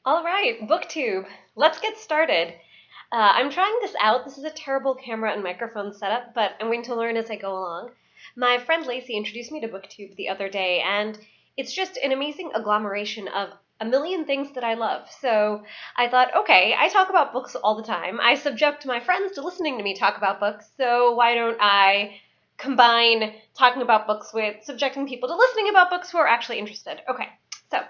All right, BookTube, let's get started. I'm trying this out. This is a terrible camera and microphone setup, but I'm going to learn as I go along. My friend Lacey introduced me to BookTube the other day, and it's just an amazing agglomeration of a million things that I love. So I thought, okay, I talk about books all the time. I subject my friends to listening to me talk about books, so why don't I combine talking about books with subjecting people to listening about books who are actually interested? Okay, so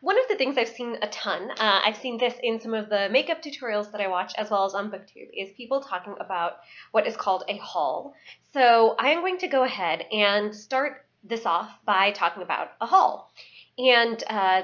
one of the things I've seen a ton, I've seen this in some of the makeup tutorials that I watch as well as on BookTube, is people talking about what is called a haul. So I am going to go ahead and start this off by talking about a haul. And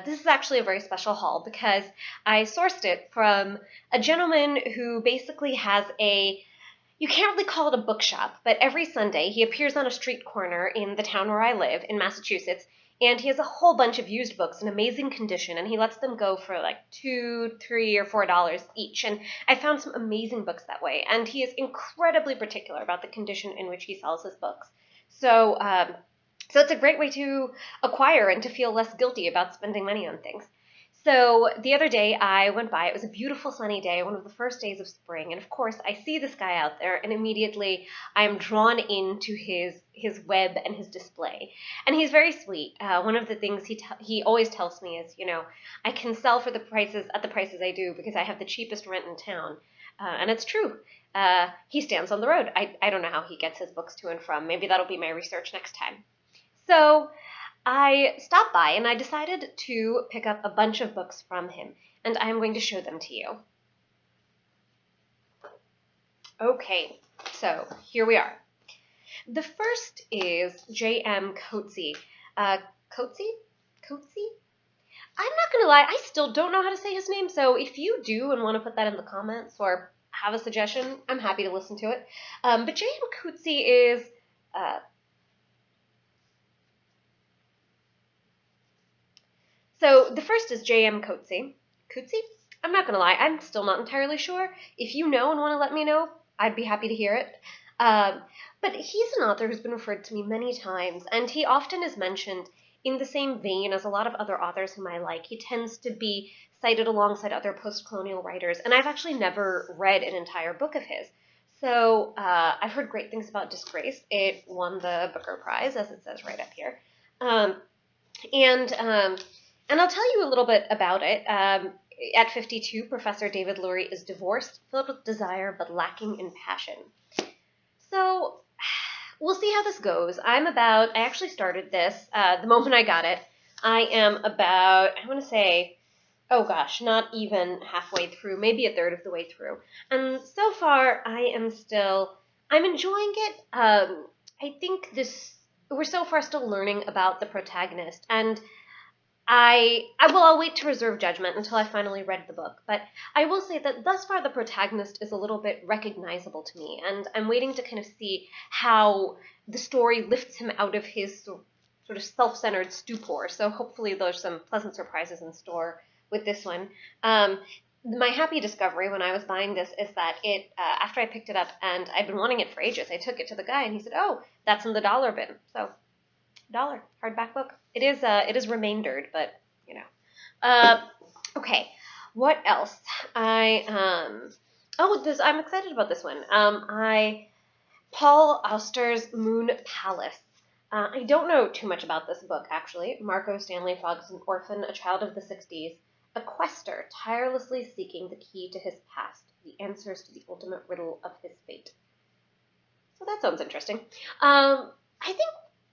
this is actually a very special haul because I sourced it from a gentleman who basically has you can't really call it a bookshop, but every Sunday he appears on a street corner in the town where I live in Massachusetts, and he has a whole bunch of used books in amazing condition, and he lets them go for like $2, $3, or $4 each. And I found some amazing books that way, and he is incredibly particular about the condition in which he sells his books. So it's a great way to acquire and to feel less guilty about spending money on things. So the other day I went by, it was a beautiful sunny day, one of the first days of spring, and of course I see this guy out there and immediately I am drawn into his web and his display. And he's very sweet. One of the things he always tells me is, I can sell for the prices at the prices I do because I have the cheapest rent in town. And it's true. He stands on the road. I don't know how he gets his books to and from. Maybe that'll be my research next time. So I stopped by and I decided to pick up a bunch of books from him, and I am going to show them to you. Okay, so here we are. The first is J.M. Coetzee. Coetzee? Coetzee? I'm not going to lie, I still don't know how to say his name, so if you do and want to put that in the comments or have a suggestion, I'm happy to listen to it. But J.M. Coetzee is... So the first is J.M. Coetzee. Coetzee? I'm not going to lie, I'm still not entirely sure. If you know and want to let me know, I'd be happy to hear it. But he's an author who's been referred to me many times, and he often is mentioned in the same vein as a lot of other authors whom I like. He tends to be cited alongside other post-colonial writers, and I've actually never read an entire book of his. So I've heard great things about Disgrace. It won the Booker Prize, as it says right up here. And I'll tell you a little bit about it. At 52, Professor David Lurie is divorced, filled with desire, but lacking in passion. So we'll see how this goes. I actually started this the moment I got it. I am about, I want to say, oh gosh, not even halfway through, maybe a third of the way through. And so far, I'm enjoying it. I think we're so far still learning about the protagonist, and I'll wait to reserve judgment until I finally read the book, but I will say that thus far the protagonist is a little bit recognizable to me, and I'm waiting to kind of see how the story lifts him out of his sort of self-centered stupor, so hopefully there's some pleasant surprises in store with this one. My happy discovery when I was buying this is that after I picked it up, and I'd been wanting it for ages, I took it to the guy, and he said, oh, that's in the dollar bin, so... $1 hardback book. It is remaindered, but okay. What else? I'm excited about this one. Paul Auster's Moon Palace. I don't know too much about this book actually. Marco Stanley Fogg is an orphan, a child of the 60s, a quester tirelessly seeking the key to his past, the answers to the ultimate riddle of his fate. So that sounds interesting.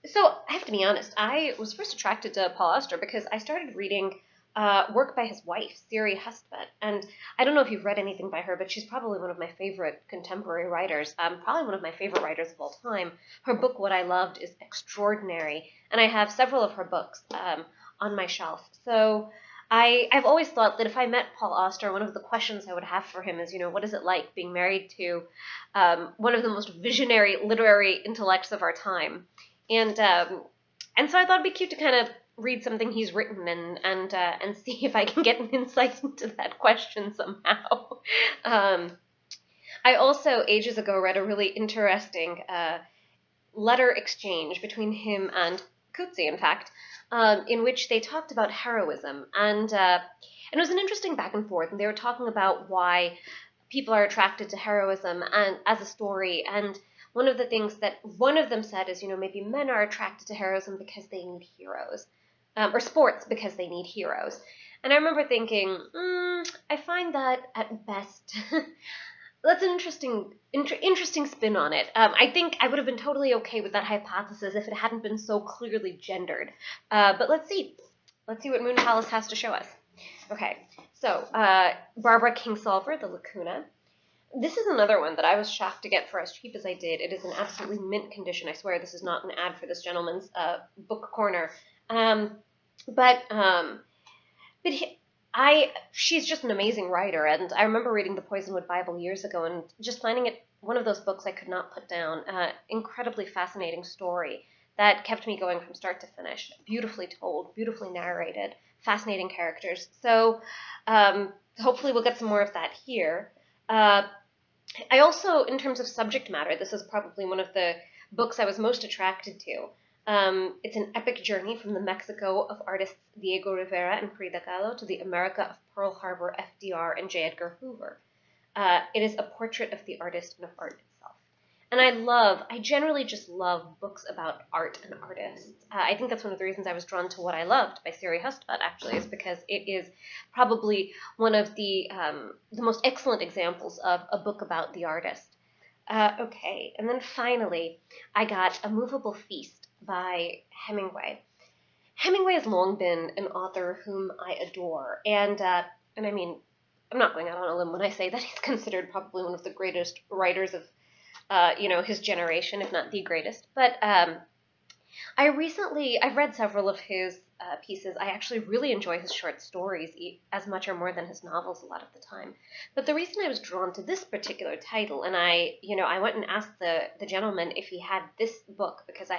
So I have to be honest, I was first attracted to Paul Auster because I started reading work by his wife, Siri Hustvedt. And I don't know if you've read anything by her, but she's probably one of my favorite contemporary writers, probably one of my favorite writers of all time. Her book, What I Loved, is extraordinary, and I have several of her books on my shelf. So I've always thought that if I met Paul Auster, one of the questions I would have for him is, what is it like being married to one of the most visionary literary intellects of our time? And so I thought it'd be cute to kind of read something he's written and see if I can get an insight into that question somehow. I also, ages ago, read a really interesting letter exchange between him and Coetzee, in fact, in which they talked about heroism, and it was an interesting back and forth, and they were talking about why people are attracted to heroism and as a story. And one of the things that one of them said is, maybe men are attracted to heroism because they need heroes, or sports because they need heroes. And I remember thinking, I find that at best, that's an interesting spin on it. I think I would have been totally okay with that hypothesis if it hadn't been so clearly gendered. But let's see. Let's see what Moon Palace has to show us. Okay, so Barbara Kingsolver, The Lacuna. This is another one that I was shocked to get for as cheap as I did. It is in absolutely mint condition. I swear this is not an ad for this gentleman's book corner. She's just an amazing writer, and I remember reading the Poisonwood Bible years ago and just finding it one of those books I could not put down. Incredibly fascinating story that kept me going from start to finish. Beautifully told, beautifully narrated, fascinating characters. So hopefully we'll get some more of that here. I also, in terms of subject matter, this is probably one of the books I was most attracted to. It's an epic journey from the Mexico of artists Diego Rivera and Frida Kahlo to the America of Pearl Harbor, FDR, and J. Edgar Hoover. It is a portrait of the artist and of art itself. And I generally just love books about art and artists. I think that's one of the reasons I was drawn to What I Loved by Siri Hustvedt, actually, is because it is probably one of the most excellent examples of a book about the artist. Okay, and then finally, I got A Moveable Feast by Hemingway. Hemingway has long been an author whom I adore, and I mean, I'm not going out on a limb when I say that he's considered probably one of the greatest writers of his generation, if not the greatest. But I've read several of his pieces. I actually really enjoy his short stories as much or more than his novels a lot of the time. But the reason I was drawn to this particular title, and I went and asked the gentleman if he had this book, because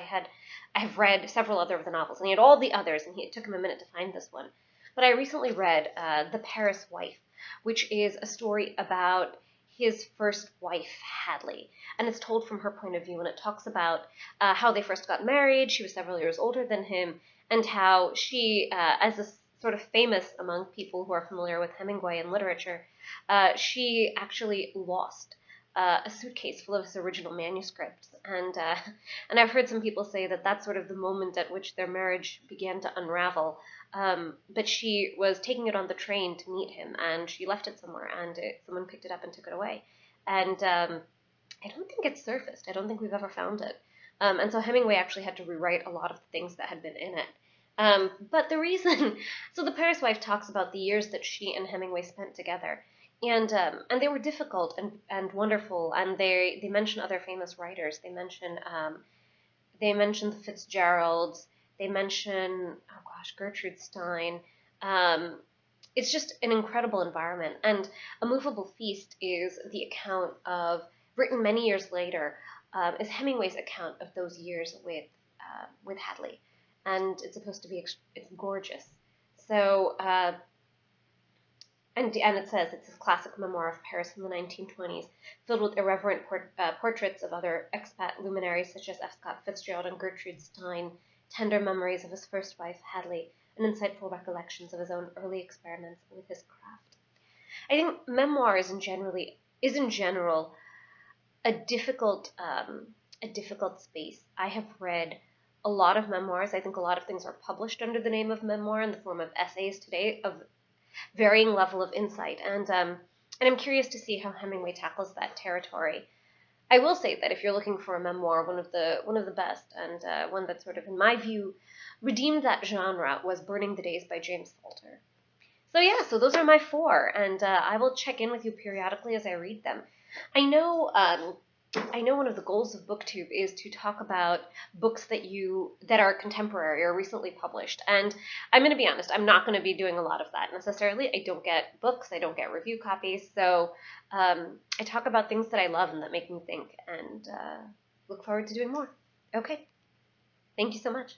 I've read several other of the novels, and he had all the others, and it took him a minute to find this one. But I recently read The Paris Wife, which is a story about his first wife, Hadley, and it's told from her point of view, and it talks about how they first got married. She was several years older than him, and how she, as a sort of famous among people who are familiar with Hemingway and literature, she actually lost a suitcase full of his original manuscripts, and I've heard some people say that that's sort of the moment at which their marriage began to unravel. But she was taking it on the train to meet him, and she left it somewhere, and someone picked it up and took it away. And I don't think it's surfaced. I don't think we've ever found it. And so Hemingway actually had to rewrite a lot of the things that had been in it. But the reason, so The Paris Wife talks about the years that she and Hemingway spent together, and they were difficult and wonderful. And they mention other famous writers. They mention the Fitzgeralds. They mention, Gertrude Stein. It's just an incredible environment. And A Moveable Feast is the account of, written many years later, is Hemingway's account of those years with Hadley. And it's supposed to be, it's gorgeous. So, and it says it's a classic memoir of Paris in the 1920s, filled with irreverent portraits of other expat luminaries such as F. Scott Fitzgerald and Gertrude Stein, tender memories of his first wife, Hadley, and insightful recollections of his own early experiments with his craft. I think memoir is in general a difficult space. I have read a lot of memoirs. I think a lot of things are published under the name of memoir in the form of essays today of varying level of insight, and I'm curious to see how Hemingway tackles that territory. I will say that if you're looking for a memoir, one of the best, and one that sort of, in my view, redeemed that genre was Burning the Days by James Salter. So yeah, so those are my 4, and I will check in with you periodically as I read them. I know one of the goals of BookTube is to talk about books that are contemporary or recently published. And I'm going to be honest, I'm not going to be doing a lot of that necessarily. I don't get books, I don't get review copies. So I talk about things that I love and that make me think, and look forward to doing more. Okay. Thank you so much.